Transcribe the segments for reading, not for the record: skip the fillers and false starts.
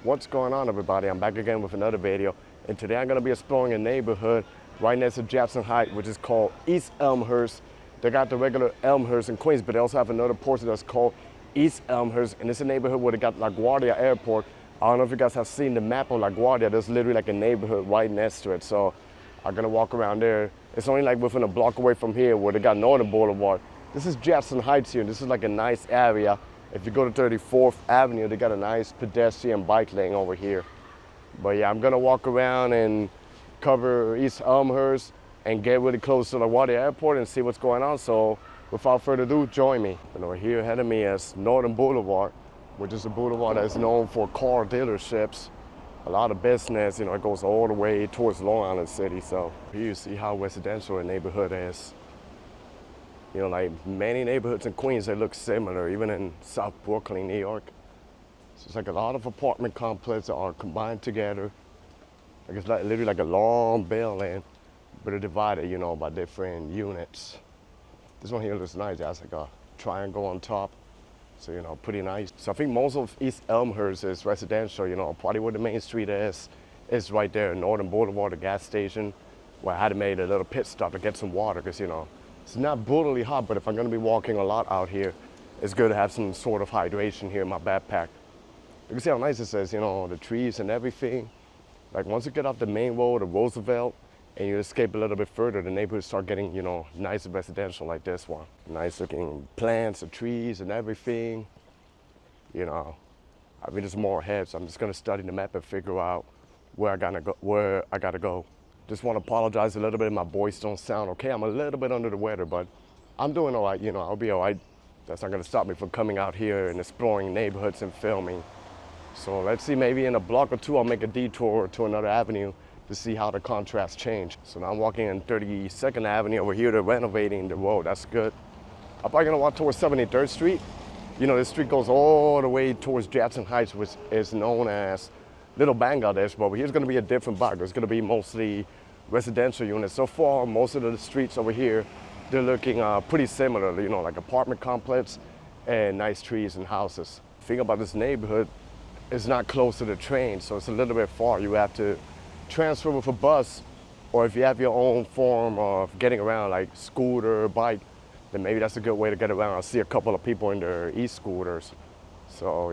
What's going on, everybody? I'm back again with another video, and today I'm going to be exploring a neighborhood right next to Jackson Heights, which is called East Elmhurst. They got the regular Elmhurst in Queens, but they also have another portion that's called East Elmhurst, and it's a neighborhood where they got LaGuardia Airport. I don't know if you guys have seen the map of LaGuardia. There's literally like a neighborhood right next to it, so I'm going to walk around there. It's only like within a block away from here where they got Northern Boulevard. This is Jackson Heights here, and this is like a nice area. If you go to 34th Avenue, they got a nice pedestrian bike lane over here. But yeah, I'm gonna walk around and cover East Elmhurst and get really close to LaGuardia Airport and see what's going on. So without further ado, join me. And over here ahead of me is Northern Boulevard, which is a boulevard that's known for car dealerships. A lot of business, it goes all the way towards Long Island City. So here you see how residential the neighborhood is. Like many neighborhoods in Queens, they look similar, even in South Brooklyn, New York. So it's like a lot of apartment complexes that are combined together. Like it's literally like a long building, but they're divided, by different units. This one here looks nice. It has like a triangle on top. So, pretty nice. So I think most of East Elmhurst is residential, probably where the main street is right there, Northern Boulevard, the gas station, where I had to make a little pit stop to get some water, because, it's not brutally hot, but if I'm gonna be walking a lot out here, it's good to have some sort of hydration here in my backpack. You can see how nice it says, the trees and everything. Like once you get off the main road of Roosevelt and you escape a little bit further, the neighborhoods start getting, nice residential like this one. Nice looking plants, the trees and everything. There's more ahead, so I'm just gonna study the map and figure out where I gotta go. Just want to apologize a little bit. My voice don't sound okay. I'm a little bit under the weather, but I'm doing all right. I'll be all right. That's not going to stop me from coming out here and exploring neighborhoods and filming. So let's see, maybe in a block or two, I'll make a detour to another avenue to see how the contrasts change. So now I'm walking in 32nd Avenue. Over here, they're renovating the road. That's good. I'm probably going to walk towards 73rd Street. This street goes all the way towards Jackson Heights, which is known as Little Bangladesh, but here's going to be a different block. It's going to be mostly residential units. So far, most of the streets over here, they're looking pretty similar, like apartment complex and nice trees and houses. The thing about this neighborhood, it's not close to the train, so it's a little bit far. You have to transfer with a bus, or if you have your own form of getting around, like scooter, bike, then maybe that's a good way to get around. I see a couple of people in their e-scooters. So,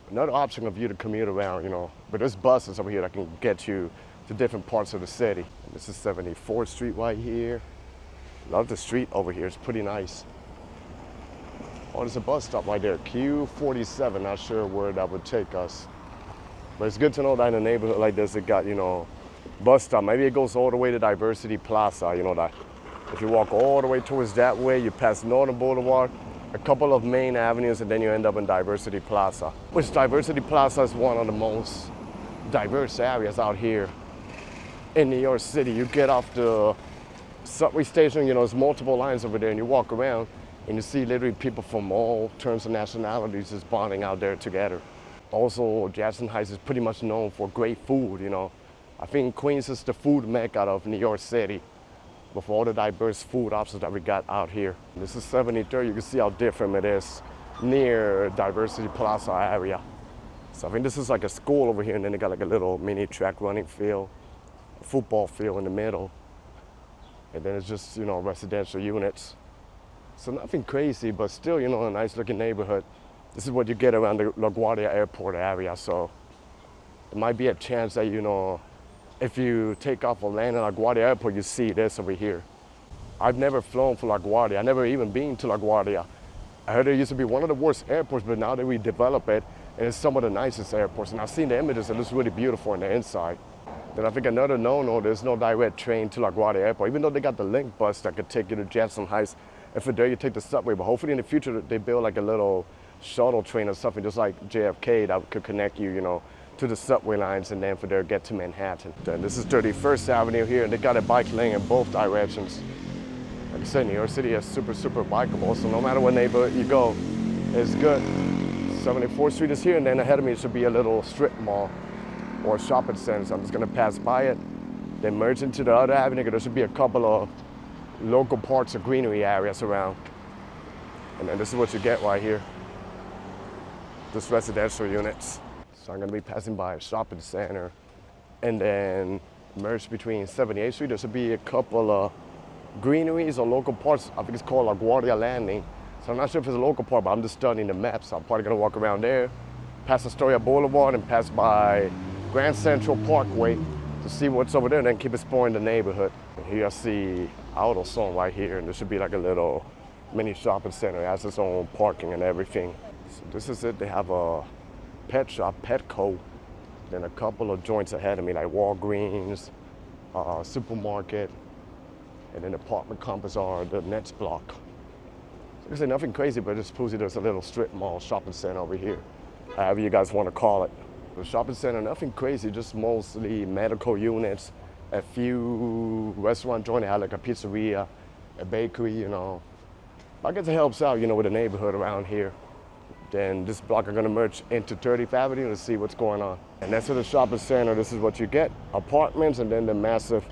another option of you to commute around, but there's buses over here that can get you to different parts of the city. And this is 74th Street right here. Love the street over here, it's pretty nice. Oh, there's a bus stop right there, Q47, not sure where that would take us. But it's good to know that in a neighborhood like this, it got, bus stop. Maybe it goes all the way to Diversity Plaza, that if you walk all the way towards that way, you pass Northern Boulevard, a couple of main avenues, and then you end up in Diversity Plaza. Which Diversity Plaza is one of the most diverse areas out here in New York City. You get off the subway station, there's multiple lines over there, and you walk around and you see literally people from all terms of nationalities just bonding out there together. Also, Jackson Heights is pretty much known for great food, I think Queens is the food mecca of New York City, with all the diverse food options that we got out here. This is 73rd. You can see how different it is near Diversity Plaza area. So I think this is like a school over here, and then they got like a little mini track running field, a football field in the middle. And then it's just, residential units. So nothing crazy, but still, a nice looking neighborhood. This is what you get around the LaGuardia Airport area. So it might be a chance that, if you take off or land at LaGuardia Airport, you see this over here. I've never flown for LaGuardia. I've never even been to LaGuardia. I heard it used to be one of the worst airports, but now that we develop it, and it's some of the nicest airports. And I've seen the images, it looks really beautiful on the inside. Then I think another no-no, there's no direct train to LaGuardia Airport, even though they got the link bus that could take you to Jackson Heights. And from there, you take the subway. But hopefully in the future, they build like a little shuttle train or something, just like JFK, that could connect you, to the subway lines, and then from there get to Manhattan. Then this is 31st Avenue here, and they got a bike lane in both directions. Like I said, New York City is super, super bikeable, so no matter what neighborhood you go, it's good. 74th Street is here, and then ahead of me should be a little strip mall or shopping center. So I'm just gonna pass by it, then merge into the other avenue. There should be a couple of local parks or greenery areas around. And then this is what you get right here. Just residential units. So I'm gonna be passing by a shopping center, and then merged between 78th Street, there should be a couple of greeneries or local parks. I think it's called LaGuardia Landing. So I'm not sure if it's a local park, but I'm just studying the map. So I'm probably gonna walk around there, pass Astoria Boulevard, and pass by Grand Central Parkway to see what's over there, and then keep exploring the neighborhood. And here I see AutoZone right here, and there should be like a little mini shopping center. It has its own parking and everything. So this is it. They have a pet shop, Petco, then a couple of joints ahead of me, like Walgreens, supermarket, and then the apartment complex are the next block. Like I say, nothing crazy, but just supposedly there's a little strip mall shopping center over here, however you guys want to call it. The shopping center, nothing crazy, just mostly medical units, a few restaurant joints. They had like a pizzeria, a bakery, you know. I guess it helps out, you know, with the neighborhood around here. Then this block are gonna merge into 30th Avenue to see what's going on. And next to the shopping center, this is what you get, apartments, and then the massive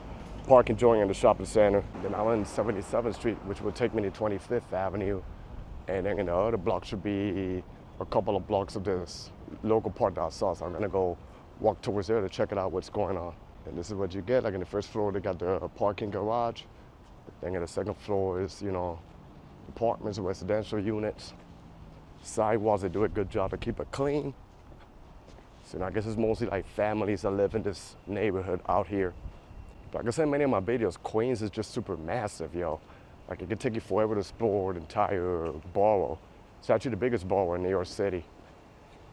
parking joint in the shopping center. Then I'm on 77th Street, which will take me to 25th Avenue. And then in the other block should be a couple of blocks of this local park that I saw. So I'm gonna go walk towards there to check it out what's going on. And this is what you get. Like in the first floor, they got the parking garage. Then in the second floor is, you know, apartments, residential units. Sidewalks, they do a good job to keep it clean. So I guess it's mostly like families that live in this neighborhood out here. But like I said in many of my videos, Queens is just super massive, yo. Like it could take you forever to explore the entire borough. It's actually the biggest borough in New York City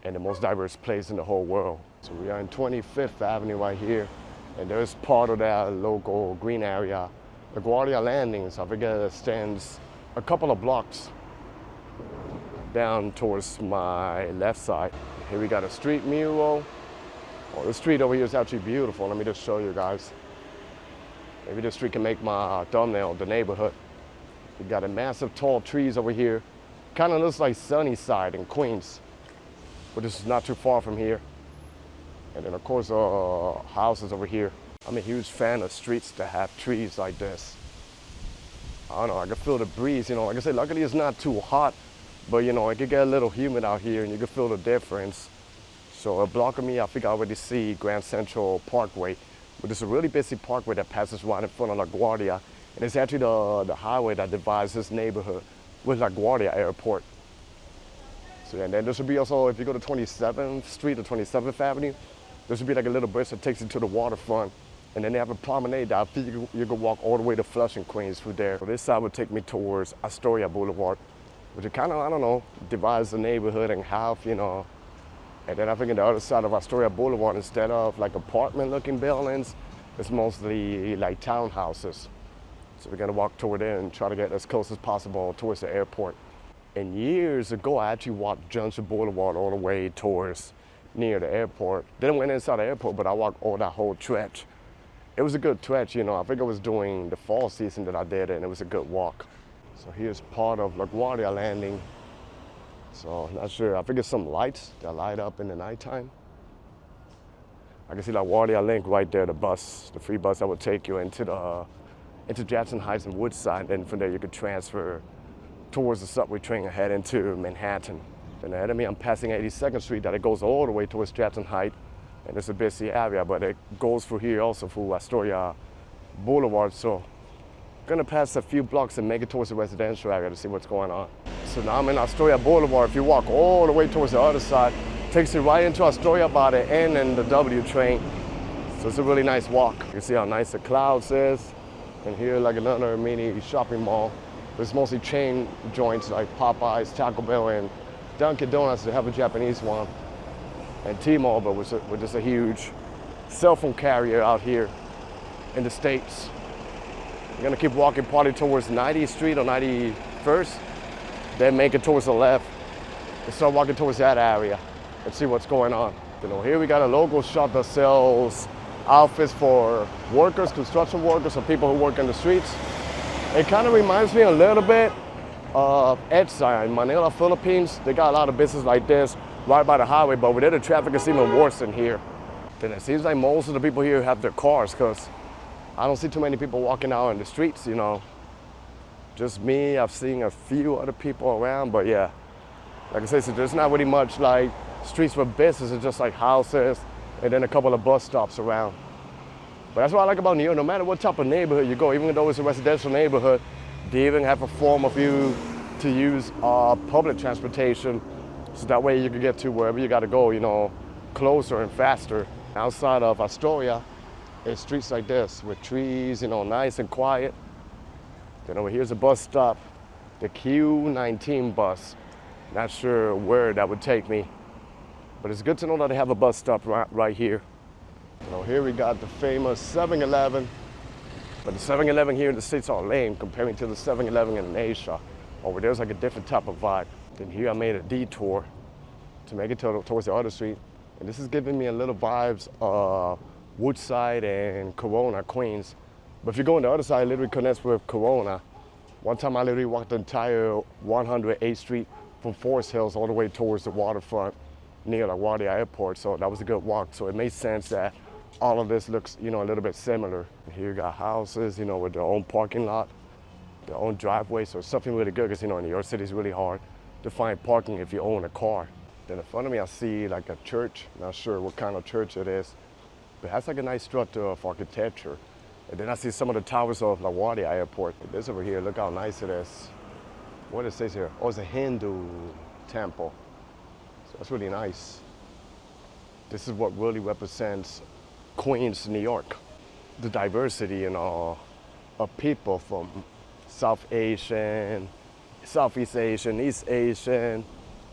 and the most diverse place in the whole world. So we are in 25th Avenue right here, and there's part of that local green area, LaGuardia Landing. So I forget it stands a couple of blocks down towards my left side. Here we got a street mural. Oh, the street over here is actually beautiful. Let me just show you guys. Maybe this street can make my thumbnail, the neighborhood. We got a massive tall trees over here. Kind of looks like Sunnyside in Queens, but this is not too far from here. And then of course, houses over here. I'm a huge fan of streets that have trees like this. I don't know, I can feel the breeze, you know. Like I said, luckily it's not too hot, but you know, it could get a little humid out here and you can feel the difference. So a block of me, I think I already see Grand Central Parkway, but it's a really busy parkway that passes right in front of LaGuardia. And it's actually the highway that divides this neighborhood with LaGuardia Airport. So and then there should be also, if you go to 27th Street or 27th Avenue, there should be like a little bridge that takes you to the waterfront. And then they have a promenade that I think you can walk all the way to Flushing, Queens through there. So this side would take me towards Astoria Boulevard, which it kind of, I don't know, divides the neighborhood in half, you know. And then I think on the other side of Astoria Boulevard, instead of like apartment-looking buildings, it's mostly like townhouses. So we're gonna walk toward there and try to get as close as possible towards the airport. And years ago, I actually walked Junction Boulevard all the way towards near the airport. Didn't went inside the airport, but I walked all that whole stretch. It was a good stretch, you know. I think it was during the fall season that I did it, and it was a good walk. So here's part of LaGuardia Landing. So not sure, I think it's some lights that light up in the nighttime. I can see LaGuardia Link right there, the bus, the free bus that would take you into Jackson Heights and Woodside. Then from there you could transfer towards the subway train and head into Manhattan. Then ahead of me, I'm passing 82nd Street, that it goes all the way towards Jackson Heights. And it's a busy area, but it goes through here also through Astoria Boulevard. So gonna pass a few blocks and make it towards the residential area to see what's going on. So now I'm in Astoria Boulevard. If you walk all the way towards the other side, it takes you right into Astoria by the N and the W train. So it's a really nice walk. You can see how nice the clouds is. And here like another mini shopping mall. There's mostly chain joints like Popeyes, Taco Bell, and Dunkin' Donuts. They have a Japanese one. And T-Mobile, which is a huge cell phone carrier out here in the States. We're gonna keep walking probably towards 90th Street or 91st, then make it towards the left and start walking towards that area and see what's going on. You know, here we got a local shop that sells outfits for workers, construction workers, or people who work in the streets. It kind of reminds me a little bit of EDSA in Manila, Philippines. They got a lot of business like this right by the highway, but over there the traffic is even worse than here. Then it seems like most of the people here have their cars, because I don't see too many people walking out in the streets, you know. Just me, I've seen a few other people around, but yeah. Like I said, so there's not really much like streets for business is just like houses and then a couple of bus stops around. But that's what I like about New York. No matter what type of neighborhood you go, even though it's a residential neighborhood, they even have a form of you to use public transportation, so that way you can get to wherever you got to go, you know, closer and faster. Outside of Astoria, it's streets like this with trees, you know, nice and quiet. Then over here's a bus stop, the Q19 bus. Not sure where that would take me, but it's good to know that they have a bus stop right here. So here we got the famous 7-Eleven, but the 7-Eleven here in the States are lame comparing to the 7-Eleven in Asia. Over there's like a different type of vibe. Then here I made a detour to make it towards the other street. And this is giving me a little vibes of Woodside and Corona, Queens. But if you go on the other side, it literally connects with Corona. One time I literally walked the entire 108th Street from Forest Hills all the way towards the waterfront near LaGuardia Airport. So that was a good walk. So it made sense that all of this looks, you know, a little bit similar. Here you got houses, you know, with their own parking lot, their own driveway. So it's something really good because, you know, in New York City it's really hard to find parking if you own a car. Then in front of me I see like a church. Not sure what kind of church it is, but it has like a nice structure of architecture. And then I see some of the towers of LaGuardia Airport. This over here, look how nice it is. What it says here? Oh, it's a Hindu temple. So that's really nice. This is what really represents Queens, New York. The diversity, you know, of people from South Asian, Southeast Asian, East Asian,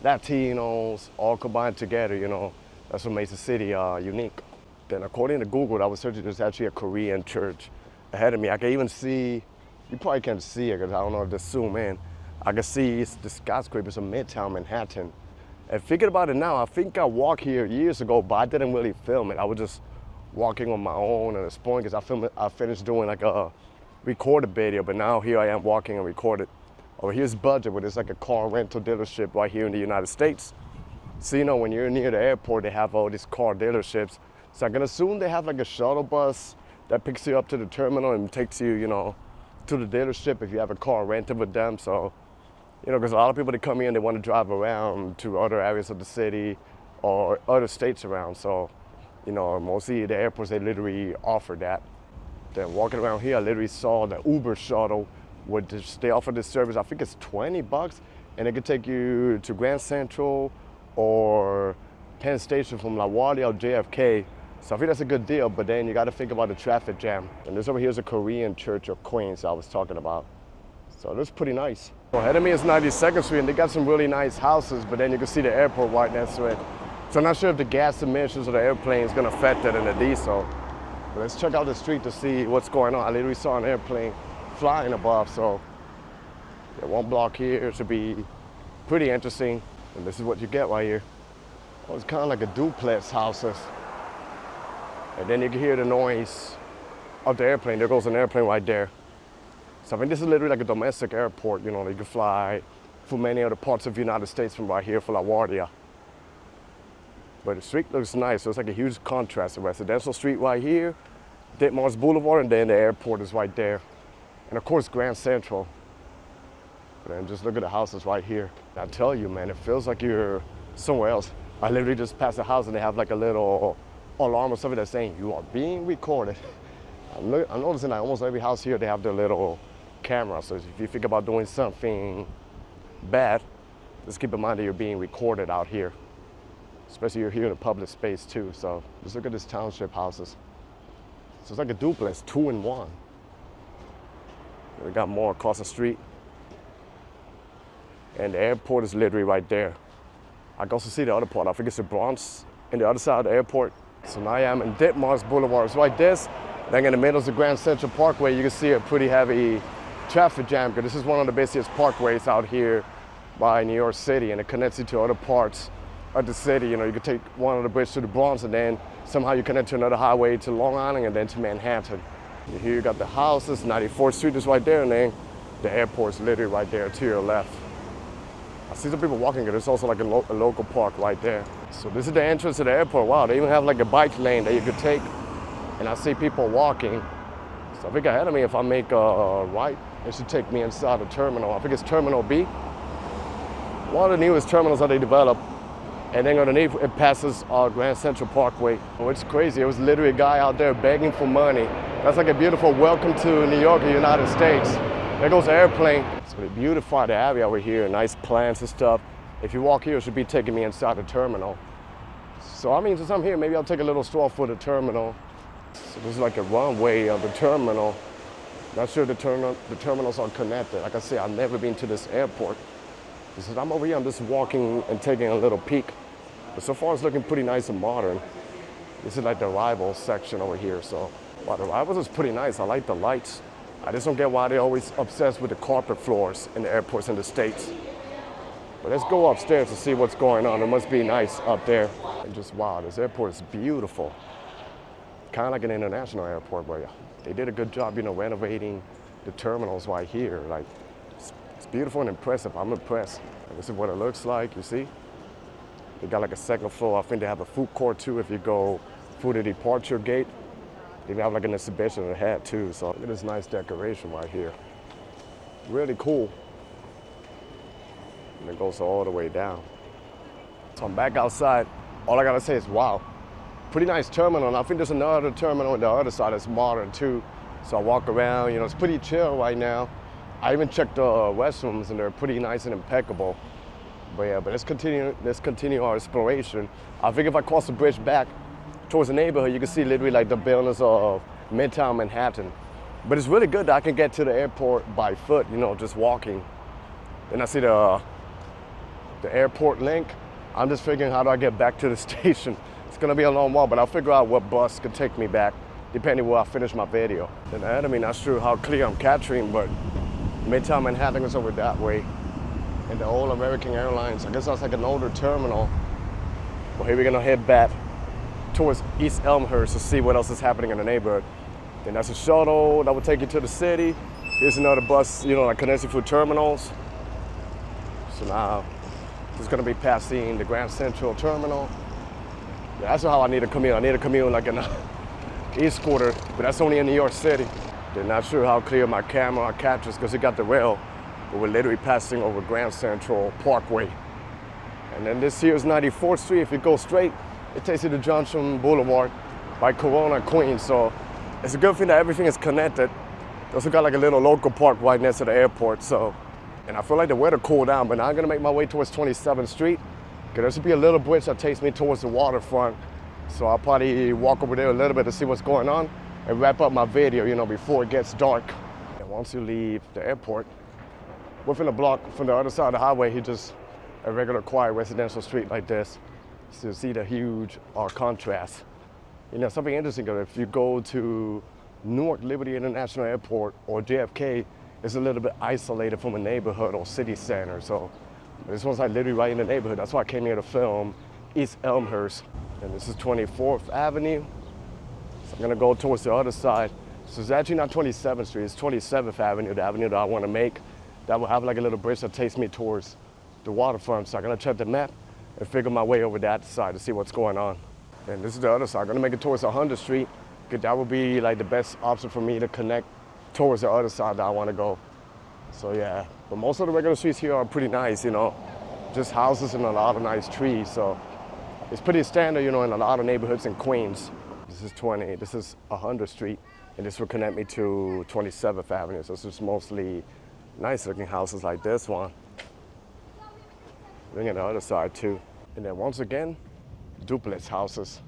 Latinos, all combined together, you know. That's what makes the city unique. Then according to Google, I was searching, there's actually a Korean church ahead of me. I can even see, you probably can't see it because I don't know if to zoom in. I can see the skyscrapers of Midtown Manhattan. And thinking about it now, I think I walked here years ago, but I didn't really film it. I was just walking on my own and exploring because I finished doing like a recorded video, but now here I am walking and recorded. Over here's Budget, where there's like a car rental dealership right here in the United States. So, you know, when you're near the airport, they have all these car dealerships. So I can assume they have like a shuttle bus that picks you up to the terminal and takes you, you know, to the dealership if you have a car rented with them. So, you know, because a lot of people that come here and they want to drive around to other areas of the city or other states around. So, you know, mostly the airports, they literally offer that. Then walking around here, I literally saw the Uber shuttle, which they offer this service. I think it's $20, and it could take you to Grand Central or Penn Station from LaGuardia or JFK. So I think that's a good deal, but then you got to think about the traffic jam. And this over here is a Korean church of Queens I was talking about. So that's pretty nice. So ahead of me is 92nd Street, and they got some really nice houses, but then you can see the airport right next to it. So I'm not sure if the gas emissions of the airplane is going to affect it in the diesel. But let's check out the street to see what's going on. I literally saw an airplane flying above, so yeah, one block here should be pretty interesting. And this is what you get right here. Well, it's kind of like a duplex houses. And then you can hear the noise of the airplane. There goes an airplane right there. So I think this is literally like a domestic airport, you know, you can fly for many other parts of the United States from right here for LaGuardia. But the street looks nice, so it's like a huge contrast. A residential street right here, Ditmars Boulevard, and then the airport is right there. And of course, Grand Central. But then just look at the houses right here. I tell you, man, it feels like you're somewhere else. I literally just passed a house and they have like a little alarm or something that's saying, you are being recorded. I'm noticing that almost every house here, they have their little camera. So if you think about doing something bad, just keep in mind that you're being recorded out here. Especially you're here in a public space too. So just look at this township houses. So it's like a duplex, 2 in 1. We got more across the street. And the airport is literally right there. I can also see the other part. I think it's the Bronx and the other side of the airport. So now I am in Ditmars Boulevard. It's like this. Then in the middle is the Grand Central Parkway. You can see a pretty heavy traffic jam because this is one of the busiest parkways out here by New York City, and it connects you to other parts of the city. You know, you could take one of the bridges to the Bronx and then somehow you connect to another highway to Long Island and then to Manhattan. And here you got the houses, 94th Street is right there, and then the airport's literally right there to your left. I see some people walking here. There's also like a local park right there. So this is the entrance to the airport. Wow, they even have like a bike lane that you could take. And I see people walking. So I think ahead of me, if I make a right, it should take me inside the terminal. I think it's Terminal B. One of the newest terminals that they developed And then underneath it passes Grand Central Parkway. Oh, it's crazy. It was literally a guy out there begging for money. That's like a beautiful welcome to New York, the United States. There goes the airplane. So they beautify the area over here, nice plants and stuff. If you walk here, it should be taking me inside the terminal. So I mean, since I'm here, maybe I'll take a little stroll for the terminal. So this is like a runway of the terminal. Not sure the terminals are connected. Like I said, I've never been to this airport. Because I'm over here, I'm just walking and taking a little peek. But so far it's looking pretty nice and modern. This is like the arrivals section over here. So wow, the arrivals is pretty nice. I like the lights. I just don't get why they're always obsessed with the carpet floors in the airports in the States. But let's go upstairs to see what's going on. It must be nice up there. And just wow, this airport is beautiful. Kind of like an international airport, but they did a good job, you know, renovating the terminals right here. Like, it's beautiful and impressive. I'm impressed. And this is what it looks like, you see? They got like a second floor. I think they have a food court too if you go through the departure gate. They have like an exhibition ahead too. So look at this nice decoration right here. Really cool. And it goes all the way down. So I'm back outside. All I gotta say is wow. Pretty nice terminal. And I think there's another terminal on the other side that's modern too. So I walk around, you know, it's pretty chill right now. I even checked the restrooms and they're pretty nice and impeccable. But yeah, but let's continue our exploration. I think if I cross the bridge back towards the neighborhood, you can see literally like the buildings of Midtown Manhattan. But it's really good that I can get to the airport by foot, you know, just walking. Then I see the airport link. I'm just figuring how do I get back to the station. It's gonna be a long walk, but I'll figure out what bus could take me back, depending where I finish my video. And I mean, not sure how clear I'm capturing, but Midtown Manhattan is over that way. And the old American Airlines, I guess that's like an older terminal. Well, here we're gonna head back towards East Elmhurst to see what else is happening in the neighborhood. Then that's a shuttle that will take you to the city. Here's another bus, you know, like connects you through terminals. So now, this is gonna be passing the Grand Central Terminal. Yeah, that's how I need to commute. I need to commute like an East Quarter, but that's only in New York City. They're not sure how clear my camera captures because it got the rail. But we're literally passing over Grand Central Parkway. And then this here is 94th Street. If you go straight, it takes you to Johnson Boulevard by Corona, Queens. So it's a good thing that everything is connected. They also got like a little local park right next to the airport. So, and I feel like the weather cooled down, but now I'm gonna make my way towards 27th Street. Because there should be a little bridge that takes me towards the waterfront. So I'll probably walk over there a little bit to see what's going on and wrap up my video, you know, before it gets dark. And once you leave the airport, within a block from the other side of the highway, you just a regular quiet residential street like this. So you see the huge contrast. You know, something interesting, if you go to Newark Liberty International Airport or JFK, it's a little bit isolated from a neighborhood or city center. So this one's like literally right in the neighborhood. That's why I came here to film East Elmhurst. And this is 24th Avenue. So I'm gonna go towards the other side. So it's actually not 27th Street, it's 27th Avenue, the avenue that I wanna make. That will have like a little bridge that takes me towards the waterfront. So I'm gonna check the map and figure my way over that side to see what's going on. And this is the other side. I'm gonna make it towards 100th Street, because that would be like the best option for me to connect towards the other side that I wanna go. So yeah, but most of the regular streets here are pretty nice, you know, just houses and a lot of nice trees. So it's pretty standard, you know, in a lot of neighborhoods in Queens. This is 100th Street, and this will connect me to 27th Avenue. So it's just mostly nice looking houses like this one. Looking at the other side too. And then once again, duplex houses,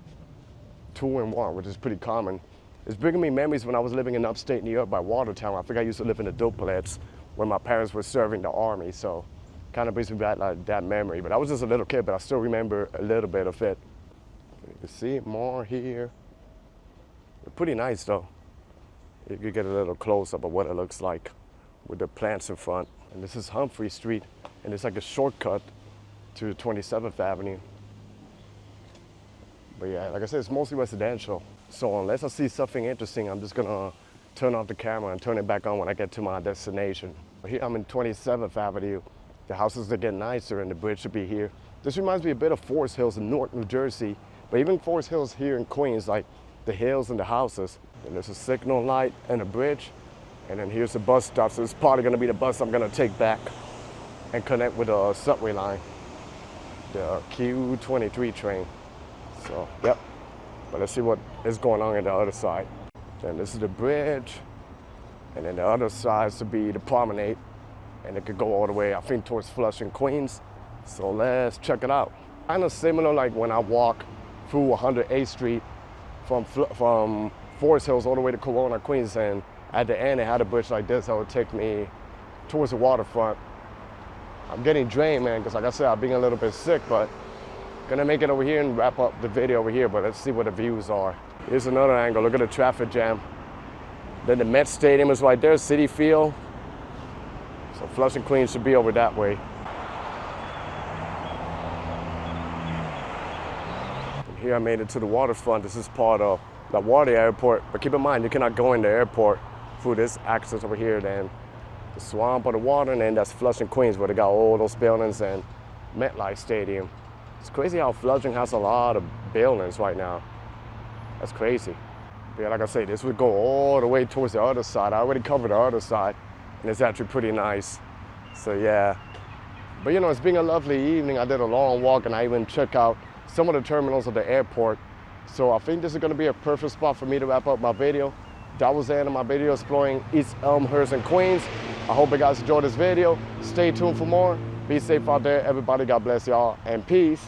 2 in 1, which is pretty common. It's bringing me memories when I was living in upstate New York by Watertown. I think I used to live in a duplex when my parents were serving the Army. So kind of brings me back like that memory. But I was just a little kid, but I still remember a little bit of it. You can see more here. They're pretty nice though. You can get a little close up of what it looks like with the plants in front. And this is Humphrey Street, and it's like a shortcut to 27th Avenue. But yeah, like I said, it's mostly residential. So unless I see something interesting, I'm just gonna turn off the camera and turn it back on when I get to my destination. Here I'm in 27th Avenue. The houses are getting nicer and the bridge should be here. This reminds me a bit of Forest Hills in Newark, New Jersey. But even Forest Hills here in Queens, like the hills and the houses. And there's a signal light and a bridge. And then here's the bus stop. So it's probably gonna be the bus I'm gonna take back and connect with a subway line. the Q23 train. So, yep. But let's see what is going on the other side. Then this is the bridge. And then the other side should be the promenade. And it could go all the way, I think, towards Flushing, Queens. So let's check it out. Kind of similar like when I walk through 108th Street from Forest Hills all the way to Corona, Queens. And at the end, it had a bridge like this that would take me towards the waterfront. I'm getting drained, man, because like I said, I've been a little bit sick, but gonna make it over here and wrap up the video over here, but let's see what the views are. Here's another angle, look at the traffic jam. Then the Met Stadium is right there, Citi Field. So Flushing, Queens should be over that way. And here I made it to the waterfront. This is part of LaGuardia Airport, but keep in mind, you cannot go in the airport through this access over here. Then the swamp or the water, and then that's Flushing, Queens, where they got all those buildings and MetLife Stadium. It's crazy how Flushing has a lot of buildings right now. That's crazy. But yeah, like I say, this would go all the way towards the other side. I already covered the other side, and it's actually pretty nice. So yeah. But you know, it's been a lovely evening. I did a long walk, and I even checked out some of the terminals of the airport. So I think this is gonna be a perfect spot for me to wrap up my video. That was the end of my video exploring East Elmhurst and Queens. I hope you guys enjoyed this video. Stay tuned for more. Be safe out there, everybody. God bless y'all, and peace.